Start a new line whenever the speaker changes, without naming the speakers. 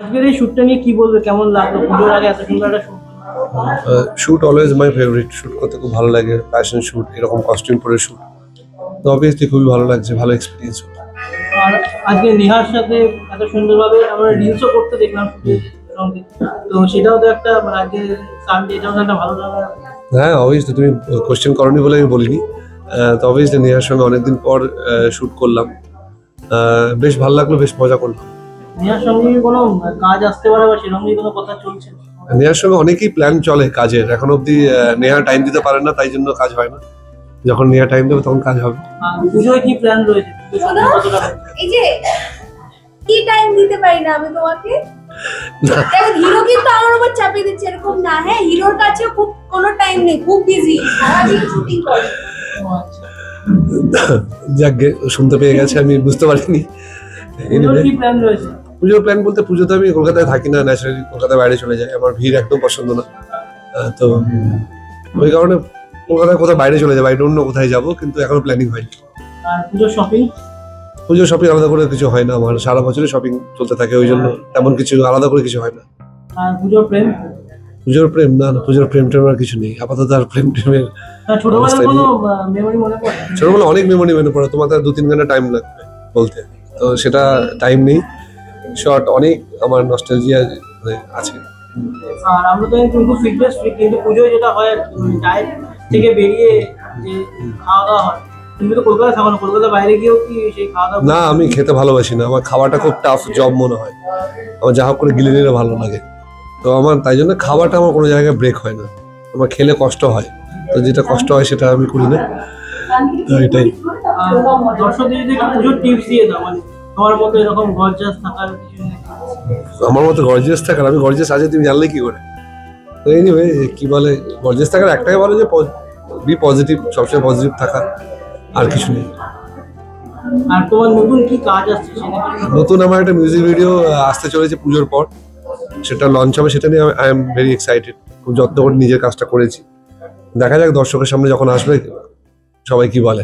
আজকের এই শুটটা নিয়ে কি বলবে, কেমন লাগলো? পুজোর আগে এত সুন্দর একটা shoot.
Shoot always my favourite. Shoot করতে খুব ভালো লাগে, ফ্যাশন শুট, এরকম কস্টিউম পরে শুট, তো অবভিয়াসলি খুবই ভালো লাগছে, ভালো এক্সপিরিয়েন্স।
আর আজকে নেহার সাথে এত সুন্দরভাবে আমরা রিলসও করতে দেখলাম শুটের সঙ্গে, তো সেটাও তো একটা মানে আজকে সানডে, এটাও তো একটা ভালো লাগা।
হ্যাঁ অবভিয়াসলি, তুমি কোশ্চেন করনি বলে আমি বলিনি। তো অবভিয়াসলি নেহার সঙ্গে অনেকদিন পর শুট করলাম, বেশ ভালো লাগলো, বেশ মজা করলাম।
নেহার সঙ্গে কি কোনো কাজ আসতে পারে বা সেরকম কি কোনো কথা চলছে?
নেহার সঙ্গে অনেকেই প্ল্যান চলে কাজের, এখন অব্দি নেহা টাইম দিতে পারে না, তাই জন্য কাজ হয় না। যখন নেহা টাইম দেবে তখন কাজ হবে।
পুজোয় কি প্ল্যান রয়েছে?
এই যে কি টাইম দিতে পারি না আমি তোমাকে, হিরো কিন্তু আমার উপর চাপিয়ে দিচ্ছে এরকম না। হ্যাঁ, হিরোর কাছে খুব কোনো টাইম নেই, খুব বিজি, সারাদিন শুটিং করে।
যাকে শুনতে পেয়ে গেছে, আমি বুঝতে পারিনি।
কি প্ল্যান রয়েছে?
পুজোর প্ল্যান বলতে, পুজোতে আমি কলকাতায় থাকি না, ন্যাচারালি কলকাতার বাইরে চলে যাই, আমার ভিড় একদম পছন্দ না। তো ওই কারণে কলকাতায় কোথাও বাইরে চলে যাবো, অন্য কোথায় যাবো, কিন্তু এখনো প্ল্যানিং হয়নি।
আর পুজোর শপিং?
পুজোর শপিং আলাদা করে কিছু হয় না আমার, সারা বছরই শপিং চলতে থাকে, ওই জন্য তেমন কিছু আলাদা করে কিছু হয় না।
আর পুজোর প্রেম?
পুজোর প্রেম না, পুজোর প্রেম টেম আর কিছু নেই আপাতত। আর প্রেম টেমের
ছোটবেলার কোনো মেমরি মনে পড়ে?
ছোটবেলা অনেক মেমোরি মনে পড়ে, তোমার 2-3 ঘন্টা টাইম লাগবে বলতে, তো সেটা টাইম নেই। শর্ট অনেক আমার নস্টালজিয়া আছে।
আর আমরা তো কিন্তু ফিটনেস ফ্রিক, কিন্তু পুজোয় যেটা হয় ডায়েট থেকে বেরিয়ে যে খাওয়া দাওয়া হয়, তুমি তো কলকাতা থাকো না, কলকাতা বাইরে গিয়েও কি সেই খাওয়া দাওয়া?
না, আমি খেতে ভালোবাসি না, আমার খাওয়াটা খুব টাফ জব মনে হয়, আমার যা হোক করে গিলে নিলে ভালো লাগে। তো আমার তাই জন্য খাওয়াটা আমার কোনো জায়গায় ব্রেক হয় না, আমার খেলে কষ্ট হয়, তো যেটা কষ্ট হয় সেটা আমি করি না, তো এটাই।
দর্শকদের যদি একটু পুজোর টিপস দিয়ে দাও, মানে তোমার মতো এরকম গর্জাস থাকার কিছু নেই?
আমার মতো গর্জিয়াস থাকার, আমি গর্জিয়াস আছে তুমি জানলে কি করে? তো এনিওয়ে, কি বলে, গর্জিয়াস থাকার একটাই বলে যে বি পজিটিভ, সবসময় পজিটিভ থাকা, আর কিছু নেই।
আর তোমার নতুন কি কাজ আসছে সেটা?
নতুন আমার একটা মিউজিক ভিডিও আসতে চলেছে পুজোর পর, সেটা লঞ্চ হবে, সেটা নিয়ে আই এম ভেরি এক্সাইটেড। খুব যত্ন করে নিজের কাজটা করেছি, দেখা যাক দর্শকের সামনে যখন আসবে সবাই কি বলে।